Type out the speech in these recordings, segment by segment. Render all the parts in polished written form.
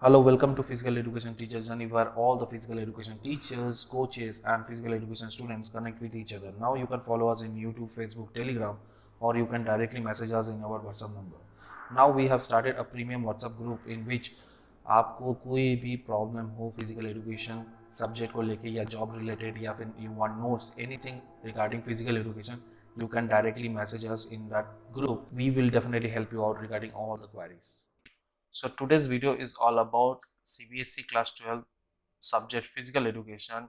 Hello, welcome to Physical Education Teacher Journey, where all the physical education teachers, coaches, and physical education students connect with each other. Now you can follow us in YouTube, Facebook, Telegram, or you can directly message us in our WhatsApp number. Now we have started a premium WhatsApp group in which आपको कोई भी problem हो physical education subject को लेके या job related या फिर you want notes anything regarding physical education you can directly message us in that group. We will definitely help you out regarding all the queries. So today's video is all about CBSE class 12 subject physical education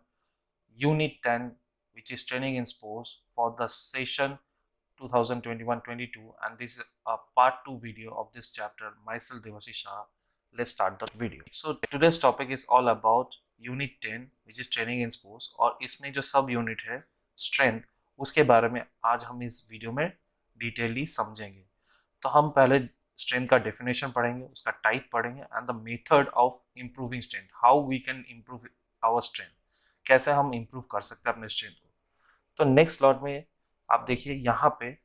unit 10, which is training in sports for the session 2021-22, and this is a part 2 video of this chapter. Myself Devasi Shah. Let's start the video. So today's topic is all about unit 10, which is training in sports, और इसमें जो सब unit है strength, उसके बारे में आज हम इस वीडियो में डिटेलली समझेंगे. तो हम पहले स्ट्रेंथ का डेफिनेशन पढ़ेंगे, उसका टाइप पढ़ेंगे, and the method of improving strength, how we can improve our strength, कैसे हम इम्प्रूव कर सकते हैं अपने स्ट्रेंथ को. तो नेक्स्ट स्लॉट में आप देखिए, यहाँ पे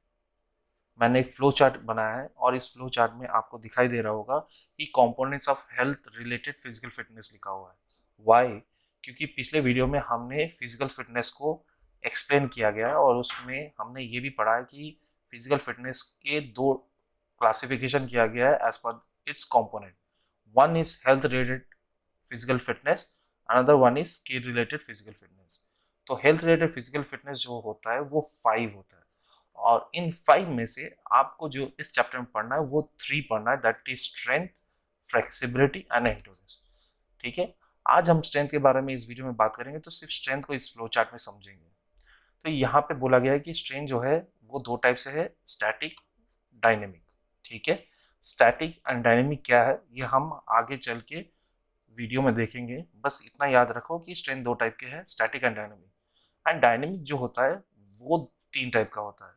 मैंने एक फ्लो चार्ट बनाया है और इस फ्लो चार्ट में आपको दिखाई दे रहा होगा कि components of health related physical fitness लिखा हुआ है. वाई? क्योंकि पिछले वीडियो में हमने फिजिकल फिटनेस को एक्सप्लेन किया गया है और उसमें हमने ये भी पढ़ा है कि फिजिकल फिटनेस के दो क्लासिफिकेशन किया गया है as per its component. One is health related physical fitness, another one is skill related physical fitness. तो हेल्थ रिलेटेड फिजिकल फिटनेस जो होता है वो 5 होता है, और इन 5 में से आपको जो इस चैप्टर में पढ़ना है वो 3 पढ़ना है, that is strength, flexibility and endurance. ठीक है, आज हम स्ट्रेंथ के बारे में इस वीडियो में बात करेंगे, तो सिर्फ स्ट्रेंथ को इस फ्लो चार्ट में समझेंगे. तो यहाँ पे बोला गया है कि स्ट्रेंथ जो है वो दो टाइप से है, स्टैटिक, डायनेमिक. ठीक है, स्टैटिक एंड डायनेमिक क्या है ये हम आगे चल के वीडियो में देखेंगे. बस इतना याद रखो कि स्ट्रेंथ दो टाइप के हैं, static and dynamic. And dynamic जो होता है वो 3 टाइप का होता है,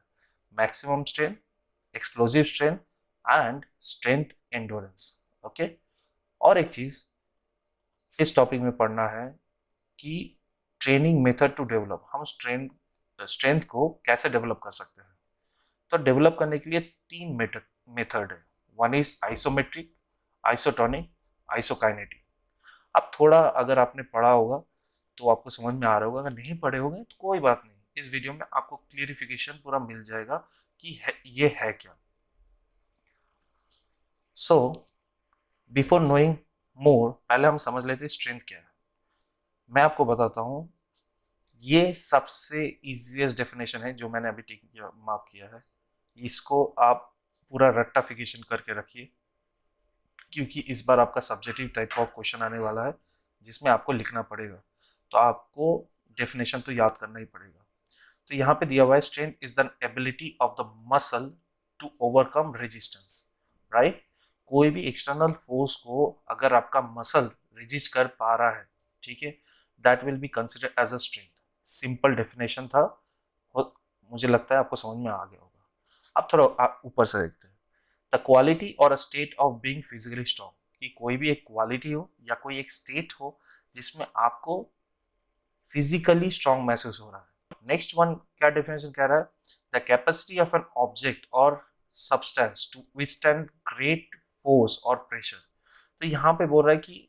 maximum strength, explosive strength and strength endurance. Okay, और एक चीज इस टॉपिक में पढ़ना है कि ट्रेनिंग मेथड टू डेवलप, हम स्ट्रेंथ को कैसे डेवलप कर सकते हैं. तो डेवलप करने के लिए 3 मेथड है. One is isometric, isotonic, isokinetic. अब थोड़ा अगर आपने पढ़ा होगा तो आपको समझ में आ रहा होगा, अगर नहीं पढ़े होंगे तो कोई बात नहीं, इस वीडियो में आपको क्लियरिफिकेशन पूरा मिल जाएगा कि ये है क्या. सो बिफोर नोइंग मोर, पहले हम समझ लेते हैं स्ट्रेंथ क्या है. मैं आपको बताता हूँ, ये सबसे इजीएस्ट डेफिनेशन है जो मैंने अभी टिक मार्क किया है. इसको आप पूरा रट्टाफिकेशन करके रखिए, क्योंकि इस बार आपका सब्जेक्टिव टाइप ऑफ क्वेश्चन आने वाला है जिसमें आपको लिखना पड़ेगा, तो आपको डेफिनेशन तो याद करना ही पड़ेगा. तो यहाँ पे दिया हुआ है, strength is the ability of the muscle to overcome resistance. Right, कोई भी एक्सटर्नल फोर्स को अगर आपका मसल रेजिस्ट कर पा रहा है, ठीक है, that will be considered as a strength. Simple definition था, मुझे लगता है आपको समझ में आ गया होगा. अब थोड़ा ऊपर से देखते हैं, द क्वालिटी और a state of being physically strong, कि कोई भी एक क्वालिटी हो या कोई एक स्टेट हो जिसमें आपको फिजिकली स्ट्रांग महसूस हो रहा है. नेक्स्ट वन क्या डेफिनेशन कह रहा है, the capacity of an object or substance to withstand great force और प्रेशर. तो यहाँ पे बोल रहा है कि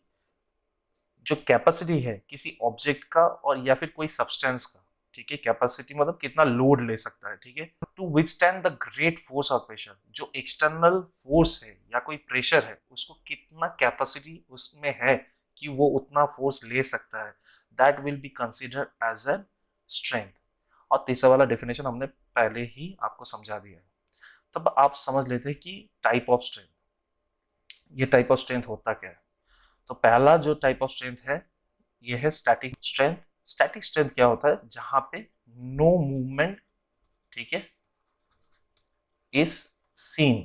जो कैपेसिटी है किसी ऑब्जेक्ट का और या फिर कोई सब्सटेंस का, ठीक है, कैपेसिटी मतलब कितना लोड ले सकता है, ठीक है, to withstand the great force और प्रेशर. जो एक्सटर्नल फोर्स है या कोई प्रेशर है उसको कितना कैपेसिटी उसमें है कि वो उतना फोर्स ले सकता है, that will be considered as a strength. और तीसरा वाला डेफिनेशन हमने पहले ही आपको समझा दिया है. तब आप समझ लेते हैं कि टाइप ऑफ स्ट्रेंथ, ये टाइप ऑफ स्ट्रेंथ होता क्या है. तो पहला जो टाइप ऑफ स्ट्रेंथ है ये है स्टैटिक स्ट्रेंथ. स्टैटिक स्ट्रेंथ क्या होता है, जहां पे नो मूवमेंट, ठीक है, इज सीन,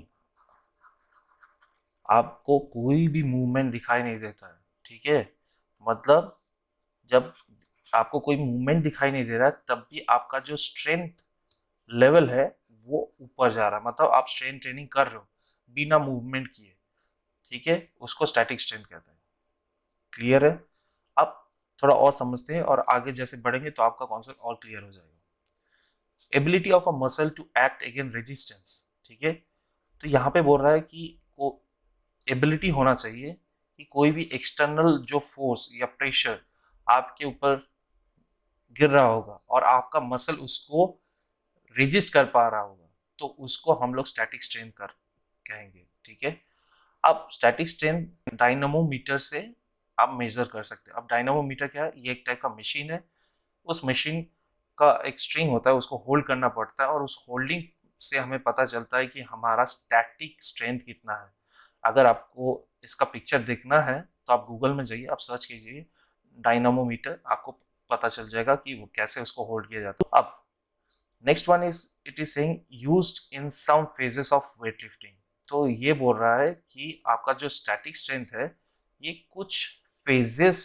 आपको कोई भी मूवमेंट दिखाई नहीं देता है. ठीक है, मतलब जब आपको कोई मूवमेंट दिखाई नहीं दे रहा है तब भी आपका जो स्ट्रेंथ लेवल है वो ऊपर जा रहा है, मतलब आप स्ट्रेंथ ट्रेनिंग कर रहे हो बिना मूवमेंट किए. ठीक है, उसको स्टैटिक स्ट्रेंथ कहते हैं. क्लियर है? अब थोड़ा और समझते हैं और आगे जैसे बढ़ेंगे तो आपका कॉन्सेप्ट और क्लियर हो जाएगा. Ability of a muscle to act again resistance. ठीक है, तो यहाँ पे बोल रहा है कि को एबिलिटी होना चाहिए कि कोई भी एक्सटर्नल जो फोर्स या प्रेशर आपके ऊपर गिर रहा होगा और आपका मसल उसको रेजिस्ट कर पा रहा होगा, तो उसको हम लोग स्टैटिक स्ट्रेंथ कर कहेंगे, ठीक है। अब स्टैटिक स्ट्रेंथ डायनामोमीटर से आप मेजर कर सकते हैं। अब डायनामोमीटर क्या है, ये एक टाइप का मशीन है। उस मशीन का एक स्ट्रिंग होता है, उसको होल्ड करना पड़ता है और उस होल्डिंग से हमें पता चलता है कि हमारा स्टैटिक स्ट्रेंथ कितना है। अगर आपको इसका पिक्चर देखना है तो आप गूगल में जाइए, आप सर्च कीजिए डायनामोमीटर, आपको पता चल जाएगा कि वो कैसे उसको होल्ड किया जाता है। अब next one is, it is saying used in some phases of weight lifting. तो ये बोल रहा है कि आपका जो स्टैटिक स्ट्रेंथ है ये कुछ फेजेस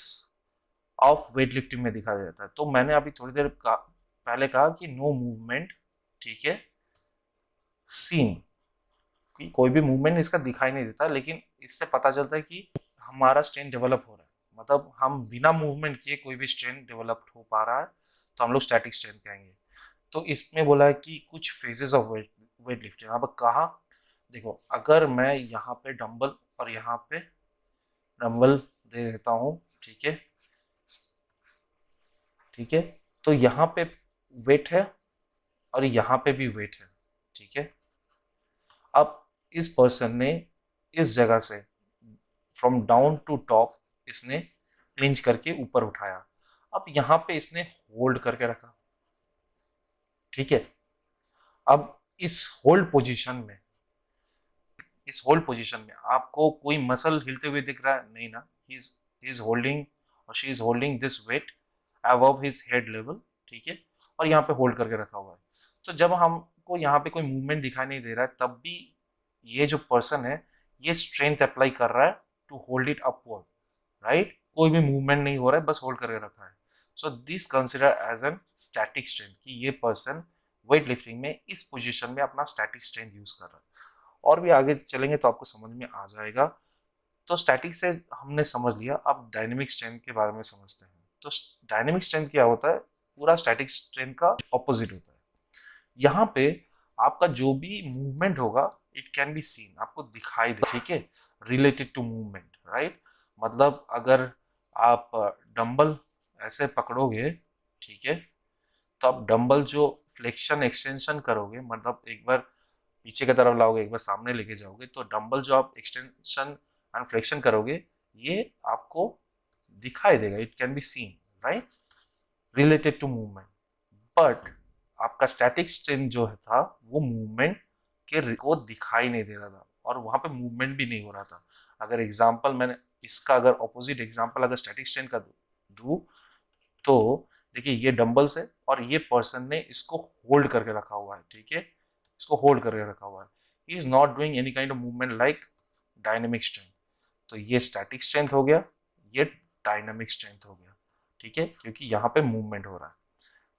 ऑफ वेट लिफ्टिंग में दिखाया जाता है। तो मैंने अभी थोड़ी देर पहले कहा कि नो मूवमेंट, ठीक है, सीन, कि कोई भी मूवमेंट इसका दिखाई नहीं देता, लेकिन इससे पता चलता है कि हमारा स्ट्रेन डेवलप हो रहा है। मतलब हम बिना मूवमेंट किए कोई भी स्ट्रेन डेवलप हो पा रहा है, तो हम लोग स्टैटिक स्ट्रेन कहेंगे। तो इसमें बोला है कि कुछ फेजेस ऑफ वेट लिफ्टिंग। अब कहा, देखो अगर मैं यहाँ पे डंबल और यहाँ पे डंबल दे देता हूँ, ठीक है, ठीक है, तो यहाँ पे वेट है और यहाँ पे भी वेट है, ठीक है। अब इस पर्सन ने इस जगह से फ्रॉम डाउन टू टॉप इसने क्लिंच करके ऊपर उठाया। अब यहाँ पे इसने होल्ड करके रखा, ठीक है। अब इस होल्ड पोजीशन में, इस होल्ड पोजीशन में आपको कोई मसल हिलते हुए दिख रहा है? नहीं ना। ही इज होल्डिंग और she is holding this weight above his head level, ठीक है, और यहाँ पे होल्ड करके रखा हुआ है। तो जब हमको यहाँ पे कोई मूवमेंट दिखाई नहीं दे रहा है, तब भी ये जो पर्सन है ये स्ट्रेंथ अप्लाई कर रहा है to hold it upward, right. कोई भी मूवमेंट नहीं हो रहा है, बस होल्ड करके रखा है। So this consider as an static strength, कि ये पर्सन वेट लिफ्टिंग में इस पोजीशन में अपना स्टैटिक स्ट्रेंथ यूज कर रहा है। और भी आगे चलेंगे तो आपको समझ में आ जाएगा। तो स्टैटिक से हमने समझ लिया, अब डायनेमिक स्ट्रेंथ के बारे में समझते हैं। तो डायनेमिक स्ट्रेंथ क्या होता है? पूरा स्टैटिक स्ट्रेंथ का ऑपोजिट होता है। यहाँ पे आपका जो भी मूवमेंट होगा इट कैन बी सीन, आपको दिखाई दे, ठीक है, रिलेटेड टू मूवमेंट, राइट। मतलब अगर आप डंबल ऐसे पकड़ोगे, ठीक है, तो आप डंबल जो फ्लेक्शन एक्सटेंशन करोगे, मतलब एक बार पीछे की तरफ लाओगे, एक बार सामने लेके जाओगे, तो डंबल जो आप एक्सटेंशन एंड फ्लेक्शन करोगे ये आपको दिखाई देगा, it can be seen, right, related to movement. But आपका स्टैटिक स्ट्रेंथ जो है था वो मूवमेंट के को दिखाई नहीं दे रहा था और वहां पे मूवमेंट भी नहीं हो रहा था। अगर एग्जांपल मैंने इसका अगर ऑपोजिट एग्जांपल अगर स्टैटिक स्ट्रेंथ का दूं, तो देखिए ये डंबल्स है और ये पर्सन ने इसको होल्ड करके रखा हुआ है, ठीक है, इसको होल्ड करके रखा हुआ है। He is not doing any kind of movement like dynamic strength. तो ये स्टैटिक स्ट्रेंथ हो गया, ये डायनेमिक स्ट्रेंथ हो गया, ठीक है, क्योंकि यहाँ पे मूवमेंट हो रहा है।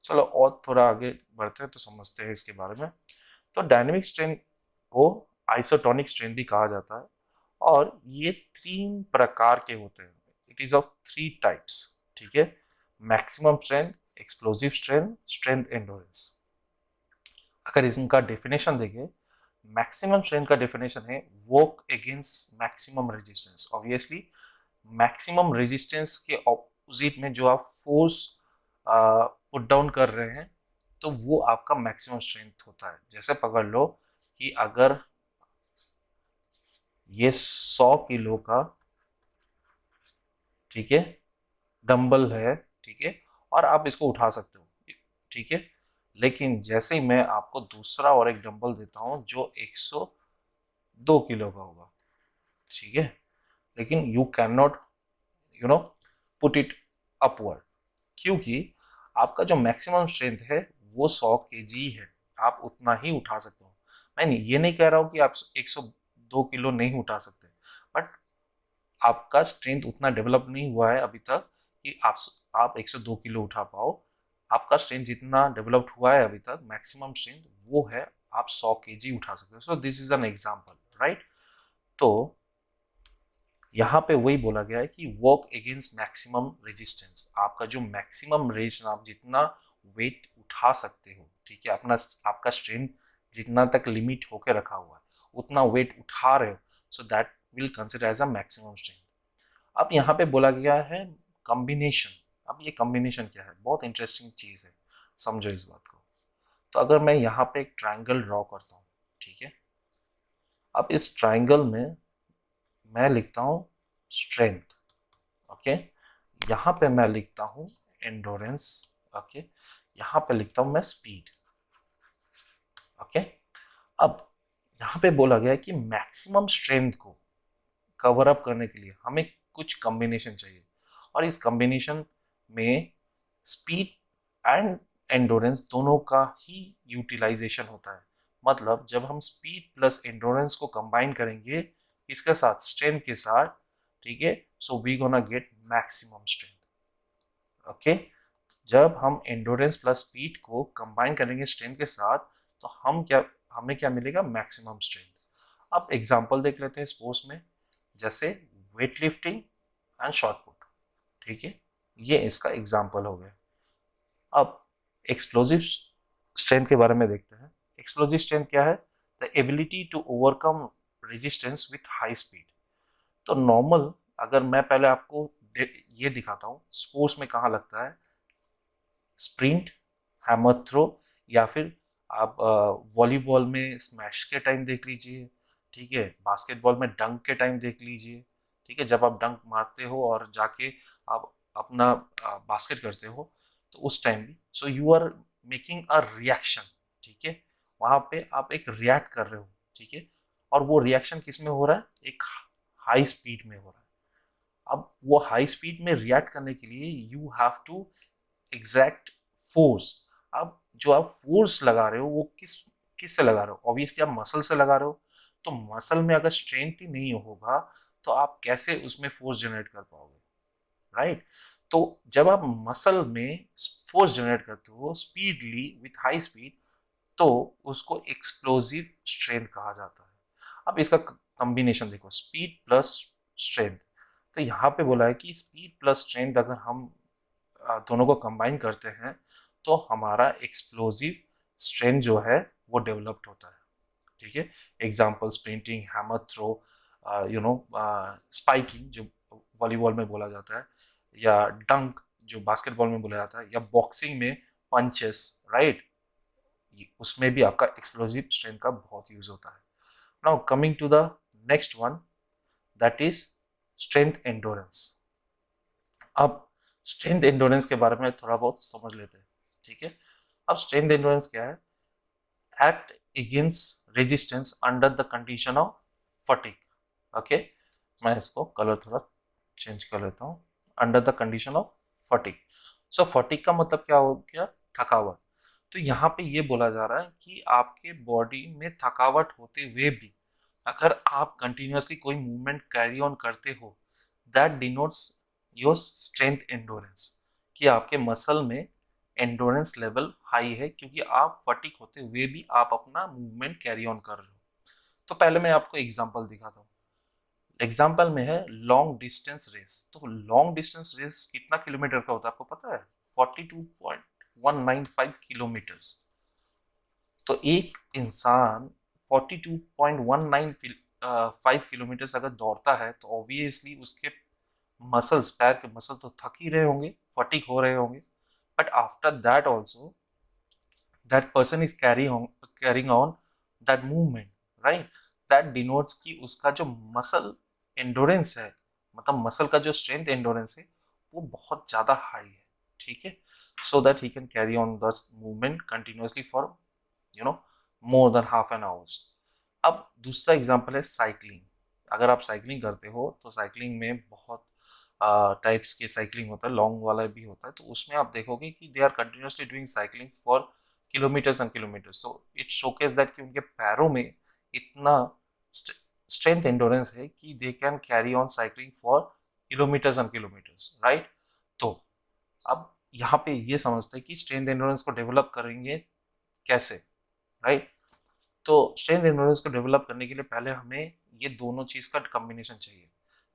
चलो और थोड़ा आगे बढ़ते हैं तो समझते हैं इसके बारे में। तो डायनेमिक स्ट्रेंथ को आइसोटोनिक स्ट्रेंथ भी कहा जाता है और ये 3 प्रकार के होते हैं। इट इज ऑफ 3 टाइप्स, ठीक है, maximum strength, explosive strength, strength endurance. अगर इनका डेफिनेशन देखें, मैक्सिमम स्ट्रेंथ का डेफिनेशन है work against maximum resistance. Obviously maximum resistance के ऑपोजिट में जो आप फोर्स पुट डाउन कर रहे हैं तो वो आपका मैक्सिमम स्ट्रेंथ होता है। जैसे पकड़ लो कि अगर ये 100 किलो का, ठीक है, डंबल है, ठीक है, और आप इसको उठा सकते हो, ठीक है, लेकिन जैसे ही मैं आपको दूसरा और एक डंबल देता हूं जो 102 किलो का होगा, ठीक है, लेकिन you can not put it upward, क्योंकि आपका जो मैक्सिमम स्ट्रेंथ है वो 100 केजी है, आप उतना ही उठा सकते हो। मैं ये नहीं कह रहा हूं कि आप 102 किलो नहीं उठा सकते, बट आपका स्ट्रेंथ उतना डेवलप नहीं हुआ है अभी तक कि आप 102 किलो उठा पाओ। आपका स्ट्रेंथ जितना डेवलप्ड हुआ है अभी तक मैक्सिमम स्ट्रेंथ वो है आप 100 केजी उठा सकते हो। So this is an example, right. तो यहाँ पे वही बोला गया है कि वर्क अगेंस्ट मैक्सिमम रेजिस्टेंस, आपका जो मैक्सिमम रेजिस्टेंस, आप जितना वेट उठा सकते हो, ठीक है, अपना आपका स्ट्रेंथ जितना तक लिमिट होके रखा हुआ है उतना वेट उठा रहे हो, so that will consider as a maximum strength. अब यहाँ पे बोला गया है कॉम्बिनेशन। अब ये कॉम्बिनेशन क्या है, बहुत इंटरेस्टिंग चीज है, समझो इस बात को। तो अगर मैं यहाँ पे एक ट्राइंगल ड्रॉ करता हूँ, ठीक है, अब इस ट्राइंगल में मैं लिखता हूँ स्ट्रेंथ, ओके, यहाँ पे मैं लिखता हूँ एंडोरेंस, ओके, यहाँ पे लिखता हूँ मैं स्पीड, ओके। अब यहाँ पे बोला गया है कि मैक्सिमम स्ट्रेंथ को कवर अप करने के लिए हमें कुछ कॉम्बिनेशन चाहिए, और इस कॉम्बिनेशन में स्पीड एंड एंडोरेंस दोनों का ही यूटिलाइजेशन होता है। मतलब जब हम स्पीड प्लस एंडोरेंस को कंबाइन करेंगे इसके साथ स्ट्रेंथ के साथ, ठीक है, so we gonna get maximum strength, okay. जब हम एंडोरेंस प्लस स्पीड को कंबाइन करेंगे स्ट्रेंथ के साथ तो हमें क्या मिलेगा, मैक्सिमम स्ट्रेंथ। अब एग्जांपल देख लेते हैं स्पोर्ट्स में, जैसे weight lifting and shot put, ठीक है, ये इसका एग्जांपल हो गया। अब एक्सप्लोजिव स्ट्रेंथ के बारे में देखते हैं। एक्सप्लोजिव स्ट्रेंथ क्या है, the ability to overcome resistance with high speed. तो नॉर्मल, अगर मैं पहले आपको ये दिखाता हूँ स्पोर्ट्स में कहाँ लगता है, स्प्रिंट, हैमर थ्रो, या फिर आप वॉलीबॉल में स्मैश के टाइम देख लीजिए, ठीक है, बास्केटबॉल में डंक के टाइम देख लीजिए, ठीक है, जब आप डंक मारते हो और जाके आप अपना बास्केट करते हो तो उस टाइम भी, so you are making a reaction, ठीक है, वहां पे आप एक रिएक्ट कर रहे हो, ठीक है, और वो रिएक्शन किस में हो रहा है, एक हाई स्पीड में हो रहा है। अब वो हाई स्पीड में रिएक्ट करने के लिए you have to exact force. अब जो आप फोर्स लगा रहे हो वो किस से लगा रहे हो, ऑब्वियसली आप मसल से लगा रहे हो। तो मसल में अगर स्ट्रेंथ ही नहीं होगा तो आप कैसे उसमें फोर्स जनरेट कर पाओगे, राइट। तो जब आप मसल में फोर्स जनरेट करते हो स्पीडली विथ हाई स्पीड तो उसको एक्सप्लोसिव स्ट्रेंथ कहा जाता है। अब इसका कॉम्बिनेशन देखो, स्पीड प्लस स्ट्रेंथ। तो यहाँ पे बोला है कि स्पीड प्लस स्ट्रेंथ अगर हम दोनों को कंबाइन करते हैं तो हमारा एक्सप्लोसिव स्ट्रेंथ जो है वो डेवलप्ड होता है, ठीक है। Example sprinting, hammer throw, spiking जो वॉलीबॉल में बोला जाता है, या डंक जो बास्केटबॉल में बोला जाता है, या बॉक्सिंग में पंचेस, राइट, उसमें भी आपका एक्सप्लोसिव स्ट्रेंथ का बहुत यूज होता है। Now coming to the next one, that is strength endurance. अब स्ट्रेंथ एंडोरेंस के बारे में थोड़ा बहुत समझ लेते हैं, ठीक है। अब स्ट्रेंथ एंडोरेंस क्या है, act against resistance under the condition of fatigue, okay. मैं इसको कलर थोड़ा चेंज कर लेता हूँ, under the condition of fatigue. So fatigue का मतलब क्या हो गया, थकावट। तो यहाँ पे ये बोला जा रहा है कि आपके बॉडी में थकावट होते हुए भी अगर आप कंटिन्यूअसली कोई मूवमेंट कैरी ऑन करते हो, that denotes your strength endurance, कि आपके मसल में एंडोरेंस लेवल हाई है क्योंकि आप फटिक होते हुए भी आप अपना मूवमेंट कैरी ऑन कर रहे हो। तो पहले मैं आपको एग्जांपल दिखाता हूँ। एग्जांपल में है लॉन्ग डिस्टेंस रेस। तो लॉन्ग डिस्टेंस रेस कितना किलोमीटर का होता है आपको पता है, 42.195 किलोमीटर्स। तो एक इंसान 42.195 किलोमीटर अगर दौड़ता है तो ऑब्वियसली उसके मसल्स, पैर के मसल तो थक ही रहे होंगे, फटीक हो रहे होंगे, but after that also that person is carrying on that movement, right, that denotes कि उसका जो मसल एंडोरेंस है, मतलब मसल का जो स्ट्रेंथ एंडोरेंस है वो बहुत ज्यादा हाई है, ठीक है, so that he can carry on the movement continuously for more than half an hours. अब दूसरा एग्जांपल है साइकिलिंग। अगर आप साइकिलिंग करते हो तो साइकिलिंग में बहुत टाइप्स के साइकिलिंग होता है, लॉन्ग वाला भी होता है, तो उसमें आप देखोगे कि they are continuously doing cycling for kilometres and kilometres. So it showcase that कि उनके पैरों में इतना स्ट्रेंथ एंडोरेंस है कि they can carry on cycling for kilometres and kilometres, right. तो अब यहाँ पे ये समझते हैं कि स्ट्रेंथ एंडोरेंस को डेवलप करेंगे कैसे, राइट। तो स्ट्रेंथ एंडोरेंस को डेवलप करने के लिए पहले हमें ये दोनों चीज का कॉम्बिनेशन चाहिए,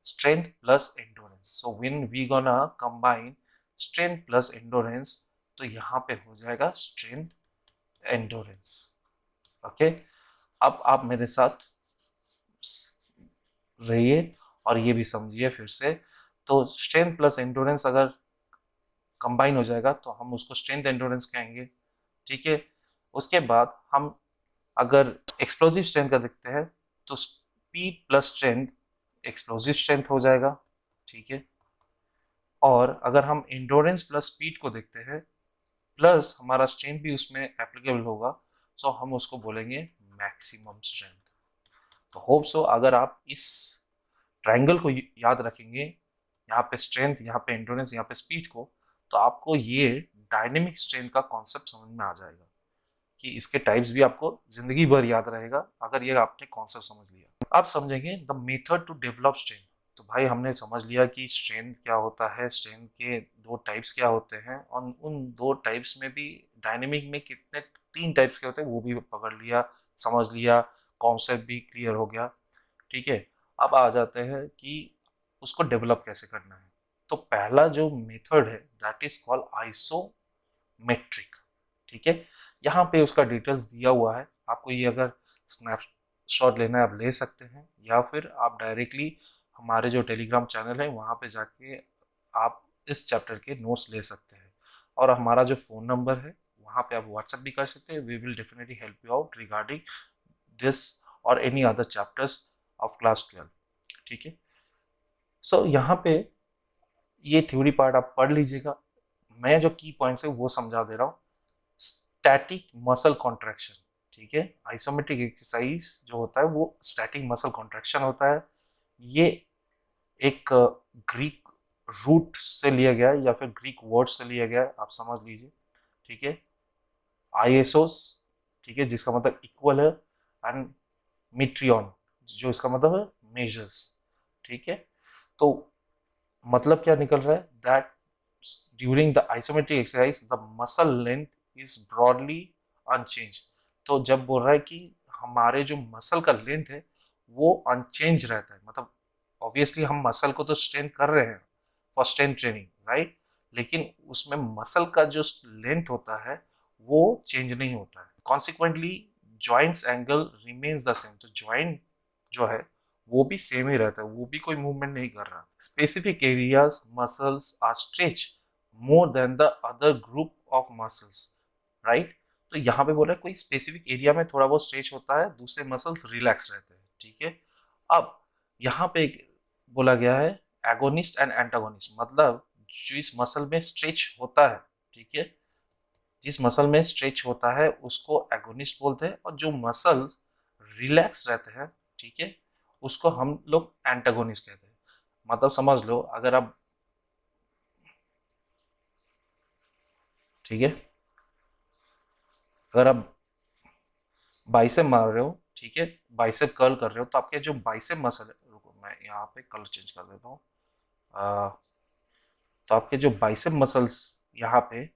strength plus endurance. So when we gonna combine strength plus endurance तो यहाँ पे हो जाएगा स्ट्रेंथ एंडोरेंस, ओके। अब आप मेरे साथ रहिए और ये भी समझिए फिर से, तो स्ट्रेंथ प्लस एंड्योरेंस अगर कंबाइन हो जाएगा तो हम उसको स्ट्रेंथ एंड्योरेंस कहेंगे, ठीक है। उसके बाद हम अगर एक्सप्लोसिव स्ट्रेंथ का देखते हैं तो speed plus strength explosive strength हो जाएगा, ठीक है। और अगर हम एंड्योरेंस प्लस स्पीड को देखते हैं प्लस हमारा स्ट्रेंथ भी उसमें एप्लीकेबल होगा, सो हम उसको बोलेंगे मैक्सिमम स्ट्रेंथ। तो होप सो अगर आप इस ट्रायंगल को याद रखेंगे, यहाँ पे स्ट्रेंथ, यहाँ पे एंड्योरेंस, यहाँ पे स्पीड को, तो आपको ये डायनेमिक स्ट्रेंथ का कॉन्सेप्ट समझ में आ जाएगा कि इसके टाइप्स भी आपको जिंदगी भर याद रहेगा अगर ये आपने कॉन्सेप्ट समझ लिया। अब समझेंगे the method to develop strength. तो भाई हमने समझ लिया कि स्ट्रेंथ क्या होता है, स्ट्रेंथ के दो टाइप्स क्या होते हैं, और उन दो टाइप्स में भी डायनेमिक में कितने 3 टाइप्स के होते हैं वो भी पकड़ लिया, समझ लिया, कॉन्सेप्ट भी क्लियर हो गया, ठीक है। अब आ जाते हैं कि उसको डेवलप कैसे करना है। तो पहला जो मेथड है दैट इज कॉल्ड आइसोमेट्रिक, ठीक है। यहाँ पे उसका डिटेल्स दिया हुआ है, आपको ये अगर स्नैपशॉट लेना है आप ले सकते हैं, या फिर आप डायरेक्टली हमारे जो टेलीग्राम चैनल है वहाँ पे जाके आप इस चैप्टर के नोट्स ले सकते हैं। और हमारा जो फ़ोन नंबर है वहाँ पे आप व्हाट्सएप भी कर सकते हैं, we will definitely help you out regarding this और any other chapters of class 12, ठीक है। सो यहाँ पे ये थ्योरी पार्ट आप पढ़ लीजिएगा, मैं जो की पॉइंट्स है वो समझा दे रहा हूँ। स्टैटिक मसल कॉन्ट्रैक्शन, ठीक है। आइसोमेट्रिक एक्सरसाइज जो होता है वो स्टैटिक मसल कॉन्ट्रैक्शन होता है। ये एक ग्रीक रूट से लिया गया है या फिर ग्रीक वर्ड से लिया गया है, आप समझ लीजिए, ठीक है। आईएसओस, ठीक है, जिसका मतलब इक्वल है, एंड मीट्रियन जो इसका मतलब है मेजर्स, ठीक है। तो मतलब क्या निकल रहा है that during the isometric exercise the muscle length is broadly unchange. तो जब बोल रहा है कि हमारे जो मसल का लेंथ है वो अनचेंज रहता है, मतलब ऑब्वियसली हम मसल को तो स्ट्रेंथ कर रहे हैं फॉर स्ट्रेंथ ट्रेनिंग, राइट, लेकिन उसमें मसल का जो लेंथ होता है वो चेंज नहीं होता है। Consequently joints angle remains the same, तो जॉइंट जो है वो भी सेम ही रहता है, वो भी कोई मूवमेंट नहीं कर रहा। Specific areas muscles are stretch more than the other group of muscles, right. तो यहाँ पे बोल रहा है कोई स्पेसिफिक एरिया में थोड़ा बहुत स्ट्रेच होता है, दूसरे मसल्स रिलैक्स रहते हैं, ठीक है। अब यहाँ पे बोला गया है एगोनिस्ट एंड एंटागोनिस्ट, मतलब जिस मसल में स्ट्रेच होता है, ठीक है, जिस मसल में स्ट्रेच होता है उसको एगोनिस्ट बोलते हैं, और जो मसल रिलैक्स रहते हैं, ठीक है, उसको हम लोग एंटागोनिस्ट कहते हैं। मतलब समझ लो अगर आप, ठीक है, अगर आप बाइसेप मार रहे हो, ठीक है, बाइसेप कर्ल कर रहे हो, तो आपके जो बाइसेप मसल है, रुको मैं यहाँ पे कलर चेंज कर देता हूँ, तो आपके जो बाइसेप मसल्स यहाँ पे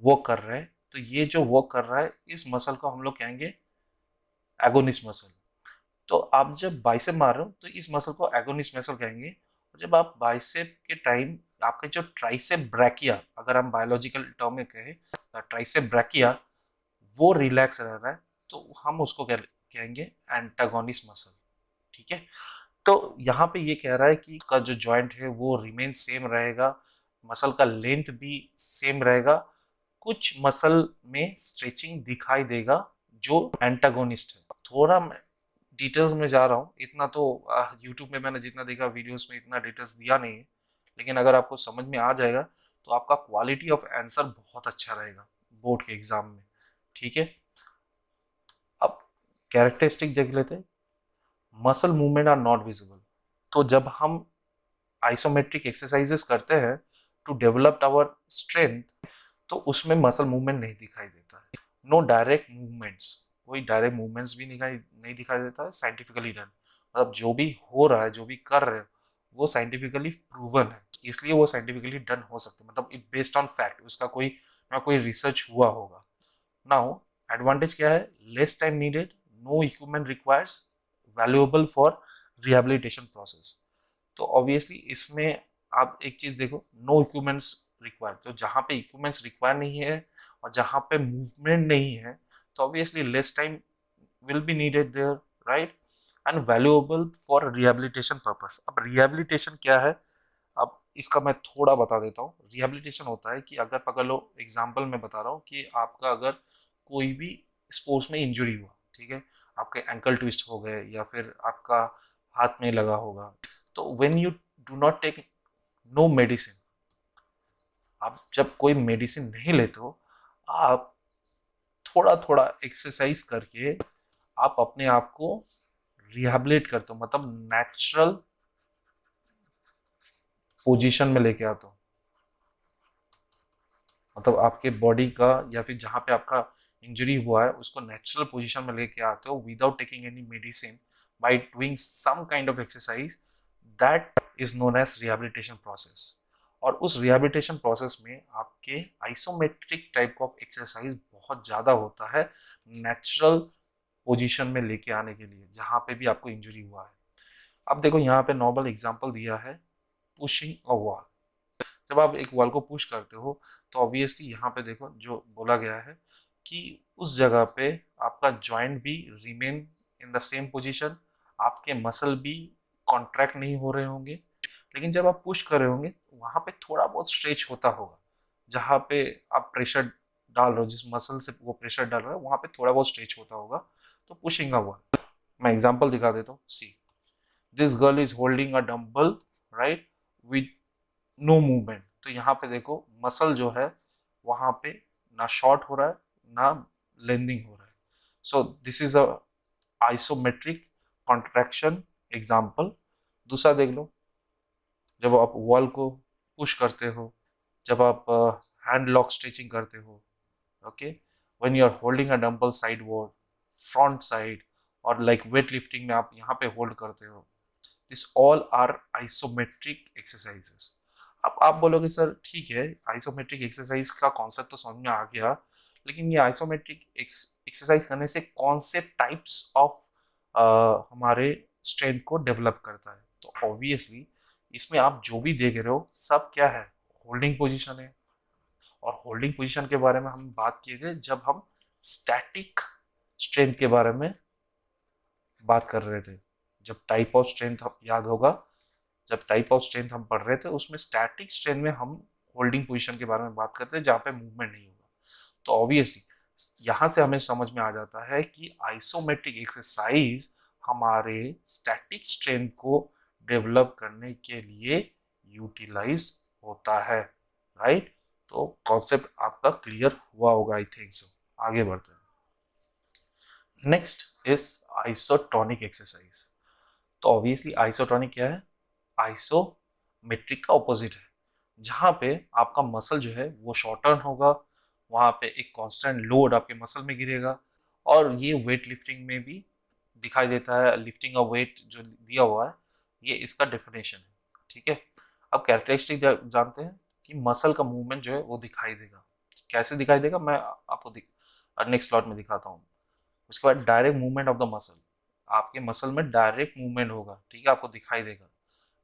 वर्क कर रहे हैं, तो ये जो वर्क कर रहा है इस मसल को हम लोग कहेंगे एगोनिस्ट मसल। तो आप जब बाइसेप मार रहे हो तो इस मसल को एगोनिस्ट मसल कहेंगे, और जब आप बाइसेप के टाइम आपके जो ट्राइसेप ब्रैकिया, अगर हम बायोलॉजिकल टर्म में कहें ट्राइसेप ब्रैकिया वो रिलैक्स रह रहा है, तो हम उसको कहेंगे एंटागोनिस्ट मसल, ठीक है। तो यहाँ पे ये कह रहा है कि इसका जो जॉइंट है वो रिमेन सेम रहेगा, मसल का लेंथ भी सेम रहेगा, कुछ मसल में स्ट्रेचिंग दिखाई देगा जो एंटागोनिस्ट है। थोड़ा मैं डिटेल्स में जा रहा हूँ, इतना तो यूट्यूब में मैंने जितना देखा वीडियोस में इतना डिटेल्स दिया नहीं है, लेकिन अगर आपको समझ में आ जाएगा तो आपका क्वालिटी ऑफ आंसर बहुत अच्छा रहेगा बोर्ड के एग्जाम में, ठीक है। अब कैरेक्टरिस्टिक देख लेते हैं। Muscle movement are not visible, तो जब हम आइसोमेट्रिक एक्सरसाइजेस करते हैं टू डेवलप आवर स्ट्रेंथ, तो उसमें मसल मूवमेंट नहीं दिखाई देता है। नो डायरेक्ट मूवमेंट्स, कोई डायरेक्ट मूवमेंट्स भी नहीं दिखाई देता है, साइंटिफिकली डन, मतलब जो भी हो रहा है, जो भी कर रहे हैं वो साइंटिफिकली प्रूवन है, इसलिए वो साइंटिफिकली डन हो सकते हैं, मतलब इट बेस्ड ऑन फैक्ट, उसका कोई ना कोई रिसर्च हुआ होगा। नाउ एडवांटेज क्या है, less time needed, no equipment requires, valuable for rehabilitation process. तो ऑब्वियसली इसमें आप एक चीज देखो, नो इक्विपमेंट्स रिक्वायर, तो जहाँ पे इक्विपमेंट्स रिक्वायर नहीं है और जहाँ पे मूवमेंट नहीं है, तो obviously less time will be needed there, right, and valuable for rehabilitation purpose. अब रिहेबिलिटेशन क्या है, अब इसका मैं थोड़ा बता देता हूँ। रिहेबिलिटेशन होता है कि अगर पकड़ लो, एग्जाम्पल मैं बता रहा हूँ कि आपका अगर कोई भी स्पोर्ट्स में इंजरी हुआ, ठीक है, आपके एंकल ट्विस्ट हो गए या फिर आपका हाथ में लगा होगा, तो when you do not take no medicine, आप जब कोई मेडिसिन नहीं लेते हो, आप थोड़ा थोड़ा एक्सरसाइज करके आप अपने आप को रिहेबिलिट करते हो, मतलब नेचुरल पोजीशन में लेके आते हो। मतलब आपके बॉडी का या फिर जहाँ पे आपका इंजरी हुआ है उसको नेचुरल पोजीशन में लेके आते हो without taking any medicine, by doing some kind of exercise, that is known as rehabilitation process. और उस रिहेबिलिटेशन प्रोसेस में आपके आइसोमेट्रिक टाइप ऑफ एक्सरसाइज बहुत ज़्यादा होता है नेचुरल पोजीशन में लेके आने के लिए जहाँ पे भी आपको इंजरी हुआ है। अब देखो यहाँ पे नॉर्मल एग्जांपल दिया है, पुशिंग अ वॉल। जब आप एक वॉल को पुश करते हो तो ऑब्वियसली यहाँ पे देखो जो बोला गया है कि उस जगह पे आपका जॉइंट भी remain in the same position, आपके मसल भी कॉन्ट्रैक्ट नहीं हो रहे होंगे, लेकिन जब आप पुश कर रहे होंगे वहाँ पे थोड़ा बहुत स्ट्रेच होता होगा। जहाँ पे आप प्रेशर डाल रहे हो, जिस मसल से वो प्रेशर डाल रहा है वहाँ पे थोड़ा बहुत स्ट्रेच होता होगा, तो पुशिंग अ वॉल। मैं एग्जांपल दिखा देता हूँ। See, this girl is holding a dumbbell, right, with no movement. तो यहाँ पे देखो मसल जो है वहाँ पे ना शॉर्ट हो रहा है ना लेंदिंग हो रहा है। So this is a isometric contraction example. दूसरा देख लो, जब आप वॉल को पुश करते हो, जब आप हैंड लॉक स्ट्रेचिंग करते हो, okay, when you are holding a dumbbell side wall, front side, और लाइक वेट लिफ्टिंग में आप यहाँ पे होल्ड करते हो, this all are isometric exercises. अब आप बोलोगे सर ठीक है, आइसोमेट्रिक एक्सरसाइज का कॉन्सेप्ट तो समझ में आ गया, लेकिन ये आइसोमेट्रिक एक्सरसाइज करने से कौन से टाइप्स ऑफ हमारे स्ट्रेंथ को डेवलप करता है? तो ऑब्वियसली इसमें आप जो भी देख रहे हो सब क्या है, होल्डिंग पोजीशन है। और होल्डिंग पोजीशन के बारे में हम बात किए थे जब हम स्टैटिक स्ट्रेंथ के बारे में बात कर रहे थे। जब टाइप ऑफ स्ट्रेंथ याद होगा, जब टाइप ऑफ स्ट्रेंथ हम पढ़ रहे थे उसमें स्टैटिक स्ट्रेंथ में हम होल्डिंग पोजीशन के बारे में बात करते हैं जहाँ पे मूवमेंट नहीं होगा। तो ऑब्वियसली यहाँ से हमें समझ में आ जाता है कि आइसोमेट्रिक एक्सरसाइज हमारे स्टैटिक स्ट्रेंथ को डेवलप करने के लिए यूटिलाइज होता है, राइट। तो कॉन्सेप्ट आपका क्लियर हुआ होगा, आई थिंक सो। आगे बढ़ते हैं। Next is isotonic exercise. तो ऑब्वियसली आइसोटोनिक क्या है? आइसोमेट्रिक का ऑपोजिट है, जहाँ पे आपका मसल जो है वो शॉर्ट टर्न होगा, वहाँ पे एक कांस्टेंट लोड आपके मसल में गिरेगा। और ये वेट लिफ्टिंग में भी दिखाई देता है, लिफ्टिंग अ वेट जो दिया हुआ है ये इसका डेफिनेशन है, ठीक है। अब कैरेक्टरिस्टिक जानते हैं कि मसल का मूवमेंट जो है वो दिखाई देगा। कैसे दिखाई देगा मैं आपको नेक्स्ट स्लॉट में दिखाता हूँ। उसके बाद direct movement of the muscle, आपके मसल में डायरेक्ट मूवमेंट होगा, ठीक है, आपको दिखाई देगा।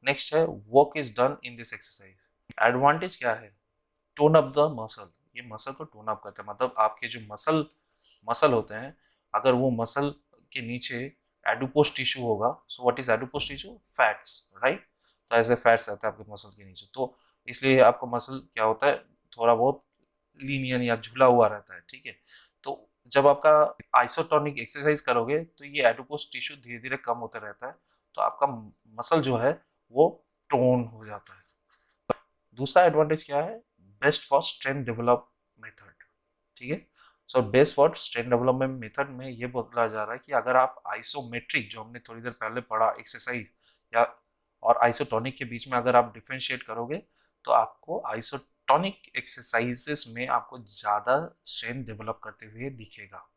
नेक्स्ट है work is done in this exercise. Advantage क्या है? टोन अप द मसल, ये मसल को टोन अप करता है, मतलब आपके जो मसल मसल होते हैं, अगर वो मसल के नीचे एडुपोस टिश्यू होगा, so what is adipose tissue? Fats, right. तो ऐसे फैट्स रहता है आपके मसल के नीचे, तो इसलिए आपका मसल क्या होता है, थोड़ा बहुत लीनियन या झुला हुआ रहता है, ठीक है। तो जब आपका आइसोटोनिक एक्सरसाइज करोगे तो ये एडुपोस टिश्यू धीरे धीरे कम होता रहता है, तो आपका मसल जो है वो टोन हो जाता है। दूसरा एडवांटेज क्या है? Best for strength develop method, ठीक है। So best for strength development method में ये बोला जा रहा है कि अगर आप आइसोमेट्रिक जो हमने थोड़ी देर पहले पढ़ा एक्सरसाइज या और आइसोटोनिक के बीच में अगर आप डिफरेंशिएट करोगे तो आपको आइसोटोनिक एक्सरसाइजेस में आपको ज़्यादा स्ट्रेंथ डेवलप करते हुए दिखेगा।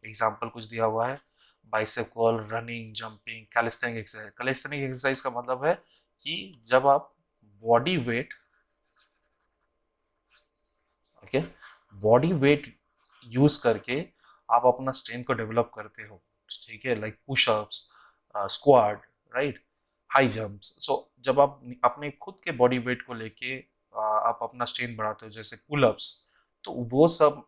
एग्जाम्पल कुछ दिया हुआ है, bicep curl, running, jumping, calisthenic exercise. Calisthenic exercise का मतलब है कि जब आप body weight, okay, body weight use करके आप अपना स्ट्रेंथ को डेवलप करते हो, ठीक है, like pushups, squat, right, high jumps. So जब आप अपने खुद के बॉडी वेट को लेके आप अपना स्ट्रेंथ बढ़ाते हो, जैसे पुलअप्स, तो वो सब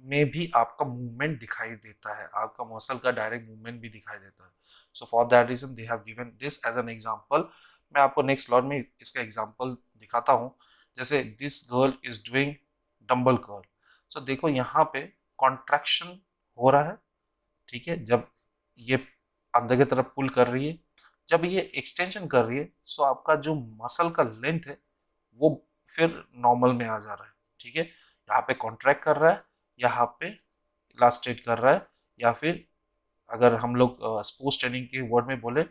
में भी आपका मूवमेंट दिखाई देता है, आपका मसल का डायरेक्ट मूवमेंट भी दिखाई देता है। So for that reason they have given this as an example, मैं आपको नेक्स्ट स्लॉट में इसका एग्जांपल दिखाता हूँ। जैसे this girl is doing dumbbell curl. So देखो यहाँ पे कॉन्ट्रैक्शन हो रहा है, ठीक है, जब ये अंदर की तरफ पुल कर रही है, जब ये एक्सटेंशन कर रही है, सो आपका जो मसल का लेंथ है वो फिर नॉर्मल में आ जा रहा है, ठीक है। यहाँ पे कॉन्ट्रैक्ट कर रहा है, यहाँ पे इलास्ट्रेट कर रहा है, या फिर अगर हम लोग स्पोर्ट्स ट्रेनिंग के वर्ड में बोले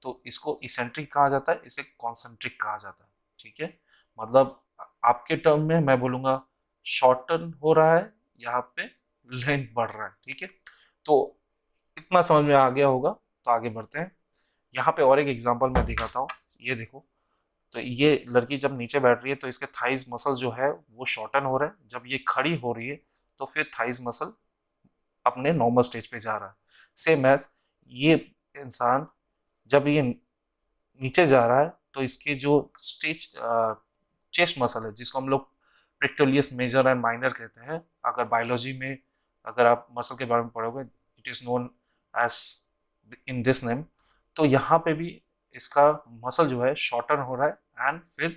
तो इसको इसेंट्रिक कहा जाता है, इसे कॉन्सेंट्रिक कहा जाता है, ठीक है। मतलब आपके टर्म में मैं बोलूँगा शॉर्टन हो रहा है, यहाँ पे लेंथ बढ़ रहा है, ठीक है। तो इतना समझ में आ गया होगा, तो आगे बढ़ते हैं। यहाँ पे और एक एग्जांपल मैं दिखाता हूँ, ये देखो। तो ये लड़की जब नीचे बैठ रही है तो इसके थाइज मसल जो है वो शॉर्टन हो रहा है, जब ये खड़ी हो रही है तो फिर थाइज मसल अपने नॉर्मल स्टेज पे जा रहा है। सेम एज ये इंसान जब ये नीचे जा रहा है तो इसके जो स्टेज चेस्ट मसल है, जिसको हम लोग पेक्टोलियस मेजर एंड माइनर कहते हैं, अगर बायोलॉजी में अगर आप मसल के बारे में पढ़ोगे, it is known as in this name. तो यहाँ पे भी इसका मसल जो है शॉर्टन हो रहा है एंड फिर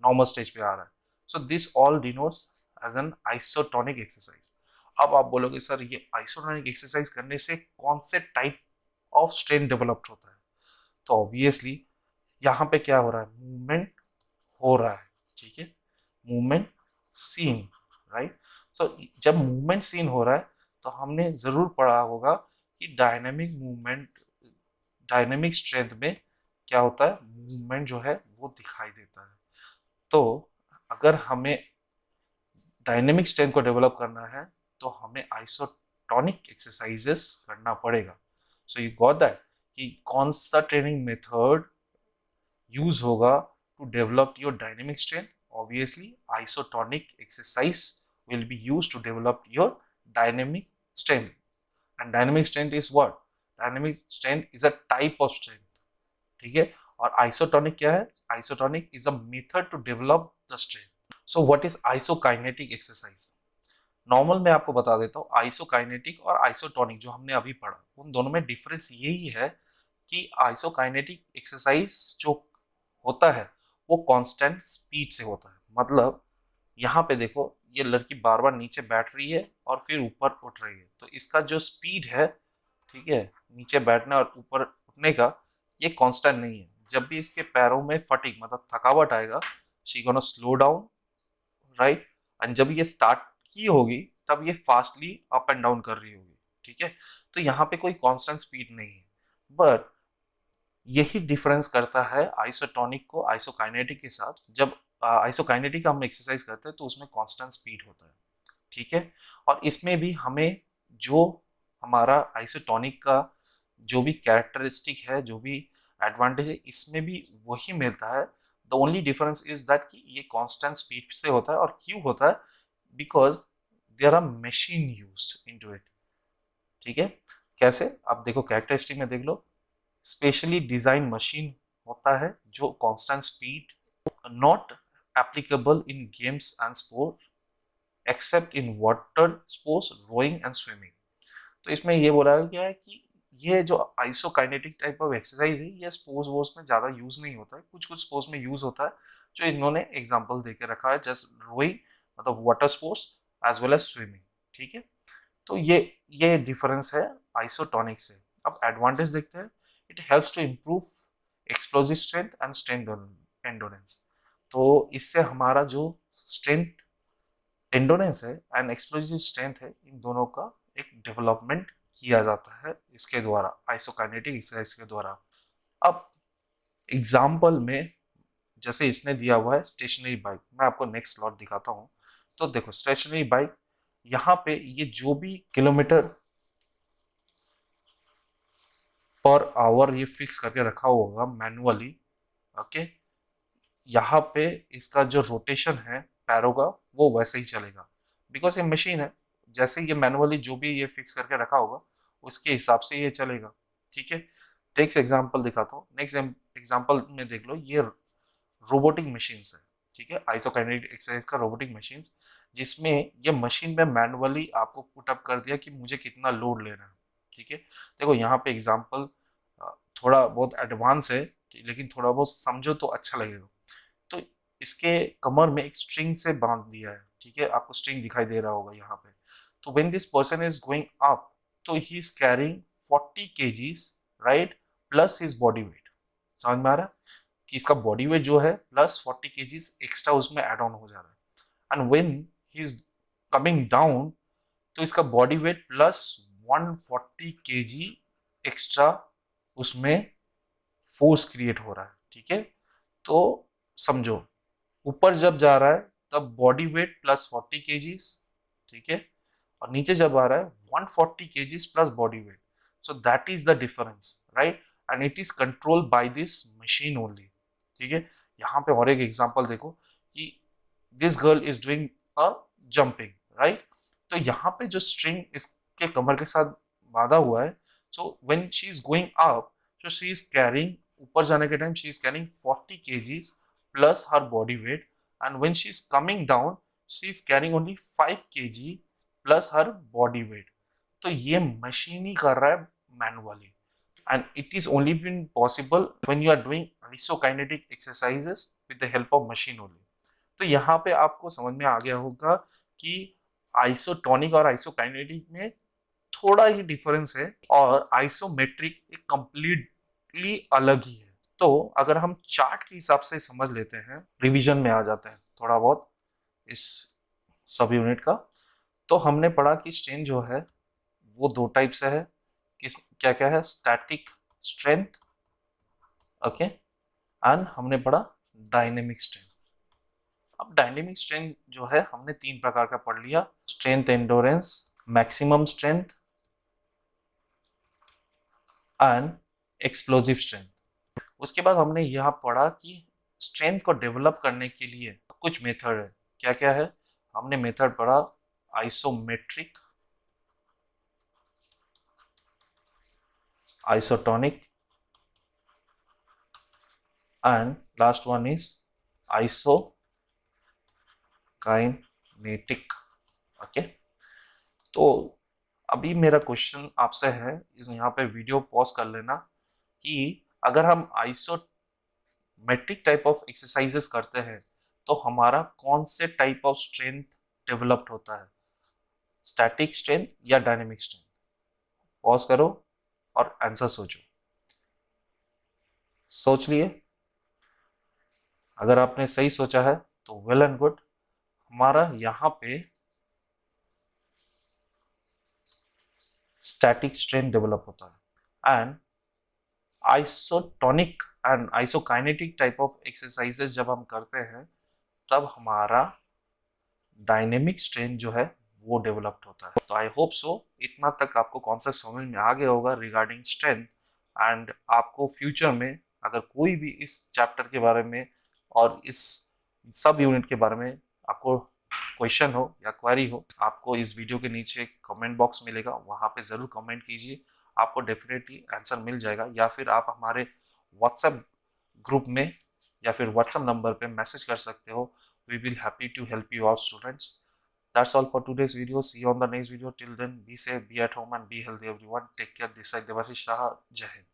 नॉर्मल स्टेज पे आ रहा है। So this all denotes as an isotonic exercise. अब आप बोलोगे सर ये आइसोटोनिक एक्सरसाइज करने से कौन से टाइप ऑफ स्ट्रेन डेवलप्ड होता है? तो ऑब्वियसली यहाँ पे क्या हो रहा है, मूवमेंट हो रहा है, ठीक है, मूवमेंट सीन, राइट। सो जब मूवमेंट सीन हो रहा है तो हमने जरूर पढ़ा होगा कि डायनेमिक मूवमेंट, डायनेमिक स्ट्रेंथ में क्या होता है, मूवमेंट जो है वो दिखाई देता है। तो अगर हमें डायनेमिक स्ट्रेंथ को डेवलप करना है तो हमें आइसोटोनिक एक्सरसाइजेस करना पड़ेगा। सो यू गॉट दैट कि कौन सा ट्रेनिंग मेथड यूज होगा to develop your dynamic strength? Obviously isotonic exercise will be used to develop your dynamic strength. And dynamic strength is what? Dynamic strength is a type of strength, ठीक है। और isotonic क्या है? Isotonic is a method to develop the strength. So what is isokinetic exercise? Normal मैं आपको बता देता हूँ, आइसोकाइनेटिक और आइसोटोनिक जो हमने अभी पढ़ा उन दोनों में डिफरेंस यही है कि आइसोकाइनेटिक एक्सरसाइज जो होता है वो कांस्टेंट स्पीड से होता है। मतलब यहाँ पे देखो ये लड़की बार बार नीचे बैठ रही है और फिर ऊपर उठ रही है, तो इसका जो स्पीड है, ठीक है, नीचे बैठने और ऊपर उठने का, ये कांस्टेंट नहीं है। जब भी इसके पैरों में फटिग मतलब थकावट आएगा, she gonna slow down, right. And जब ये स्टार्ट की होगी तब ये फास्टली अप एंड डाउन कर रही होगी, ठीक है। तो यहाँ पे कोई कांस्टेंट स्पीड नहीं है, बट यही डिफरेंस करता है आइसोटोनिक को आइसोकाइनेटिक के साथ। जब आइसोकाइनेटिक हम एक्सरसाइज करते हैं तो उसमें कांस्टेंट स्पीड होता है, ठीक है। और इसमें भी हमें जो हमारा आइसोटोनिक का जो भी कैरेक्टरिस्टिक है, जो भी एडवांटेज है, इसमें भी वही मिलता है। The only difference is that कि ये कांस्टेंट स्पीड से होता है। और क्यों होता है? Because there are machine used into it, ठीक है। कैसे? आप देखो कैरेक्टरिस्टिक में देख लो, स्पेशली डिजाइन मशीन होता है जो constant speed, not applicable in games and sport except in water sports, rowing and swimming. तो इसमें ये बोला गया है कि ये जो आइसोकाइनेटिक टाइप ऑफ एक्सरसाइज है ये स्पोर्ट्स वोर्ट्स में ज़्यादा यूज नहीं होता है, कुछ कुछ स्पोर्ट्स में यूज होता है, जो इन्होंने एग्जाम्पल दे के रखा है, जस्ट रोइंग मतलब water sports as well as swimming, ठीक है। तो ये डिफरेंस है आइसोटोनिक से। अब एडवांटेज देखते हैं। It helps to improve explosive strength and strength endurance. तो इससे हमारा जो स्ट्रेंथ एंडोरेंस है एंड एक्सप्लोजिव स्ट्रेंथ है, इन दोनों का एक डेवलपमेंट किया जाता है इसके द्वारा, आइसोकाइनेटिक एक्सरसाइज के द्वारा। अब एग्जाम्पल में जैसे इसने दिया हुआ है स्टेशनरी बाइक, मैं आपको नेक्स्ट स्लॉट दिखाता हूँ। तो देखो स्टेशनरी बाइक, यहाँ पे ये जो भी किलोमीटर पर आवर ये फिक्स करके रखा होगा मैनुअली, ओके, यहाँ पे इसका जो रोटेशन है पैरों का वो वैसे ही चलेगा, बिकॉज ये मशीन है। जैसे ये मैनुअली जो भी ये फिक्स करके रखा होगा उसके हिसाब से ये चलेगा, ठीक है। नेक्स्ट एग्जांपल दिखाता हूँ। नेक्स्ट एग्जांपल में देख लो, ये रोबोटिक मशीन्स है, ठीक है, आइसोकाइनेटिक एक्सरसाइज का रोबोटिक मशीन्स, जिसमें ये मशीन में मैनुअली आपको पुट अप कर दिया कि मुझे कितना लोड लेना है, ठीक है। देखो यहाँ पे एग्जांपल थोड़ा बहुत एडवांस है, लेकिन थोड़ा बहुत समझो तो अच्छा लगेगा। तो इसके कमर में एक स्ट्रिंग से बांध दिया है, ठीक है, आपको स्ट्रिंग दिखाई दे रहा होगा यहाँ पे। तो when this person is going up, तो he is carrying 40 kgs, right, plus his body weight. समझ में आ रहा है कि इसका बॉडी वेट जो है प्लस 40 kgs एक्स्ट्रा उसमें एड ऑन हो जा रहा है। And when he is coming down, तो इसका body weight plus 140 kg extra उसमें फोर्स क्रिएट हो रहा है, ठीक है। तो समझो, ऊपर जब जा रहा है तब बॉडी वेट प्लस 40 kgs, ठीक है, और नीचे जब आ रहा है 140 kgs plus body weight. So that is the difference, right, and it is controlled by this machine only, ठीक है। यहाँ पे और एक एग्जांपल देखो कि this girl is doing a jumping, right. तो यहाँ पे जो स्ट्रिंग इसके कमर के साथ बांधा हुआ है, so when she is going up, so she is carrying, ऊपर जाने के time she is carrying 40 kgs plus her body weight, and when she is coming down she is carrying only 5 kg plus her body weight। तो ये machine ही कर रहा है manually, and it is only been possible when you are doing isokinetic exercises with the help of machine only। तो यहाँ पे आपको समझ में आ गया होगा कि आइसोटोनिक और आइसोकाइनेटिक में थोड़ा ही डिफरेंस है, और आइसोमेट्रिक एक कंप्लीटली अलग ही है। तो अगर हम चार्ट के हिसाब से समझ लेते हैं, रिवीजन में आ जाते हैं थोड़ा बहुत इस सब यूनिट का, तो हमने पढ़ा कि स्ट्रेन जो है वो दो टाइप से है। किस क्या क्या है? स्टैटिक स्ट्रेंथ, ओके, एंड हमने पढ़ा डायनेमिक स्ट्रेंथ। अब डायनेमिक स्ट्रेंथ जो है हमने तीन प्रकार का पढ़ लिया, strength endurance, maximum strength and explosive strength. उसके बाद हमने यह पढ़ा कि स्ट्रेंथ को डेवलप करने के लिए कुछ मेथड है। क्या क्या है? हमने मेथड पढ़ा isometric, isotonic and last one is isokinetic, okay. तो अभी मेरा क्वेश्चन आपसे है, यहाँ पे वीडियो पॉज कर लेना, कि अगर हम आइसोमेट्रिक टाइप ऑफ एक्सरसाइजेस करते हैं तो हमारा कौन से टाइप ऑफ स्ट्रेंथ डेवलप्ड होता है, स्टैटिक स्ट्रेंथ या डायनेमिक स्ट्रेंथ? पॉज करो और आंसर सोचो। सोच लिए? अगर आपने सही सोचा है तो वेल एंड गुड, हमारा यहाँ पे स्टैटिक स्ट्रेंथ डेवलप होता है। And isotonic and isokinetic type of exercises जब हम करते हैं तब हमारा डायनेमिक स्ट्रेंथ जो है वो डेवलप्ड होता है। तो आई होप सो इतना तक आपको कॉन्सेप्ट समझ में आ गया होगा रिगार्डिंग स्ट्रेंथ। एंड आपको फ्यूचर में अगर कोई भी इस चैप्टर के बारे में और इस सब यूनिट के बारे में आपको क्वेश्चन हो या क्वेरी हो, आपको इस वीडियो के नीचे कमेंट बॉक्स मिलेगा, वहाँ पे ज़रूर कमेंट कीजिए, आपको डेफिनेटली आंसर मिल जाएगा। या फिर आप हमारे व्हाट्सएप ग्रुप में या फिर व्हाट्सएप नंबर पे मैसेज कर सकते हो। We will happy to help you out, students. That's all for today's video. See you on the next video. Till then, be safe, be at home, and be healthy, everyone. Take care. This is Devashish Shah. Jai Hind.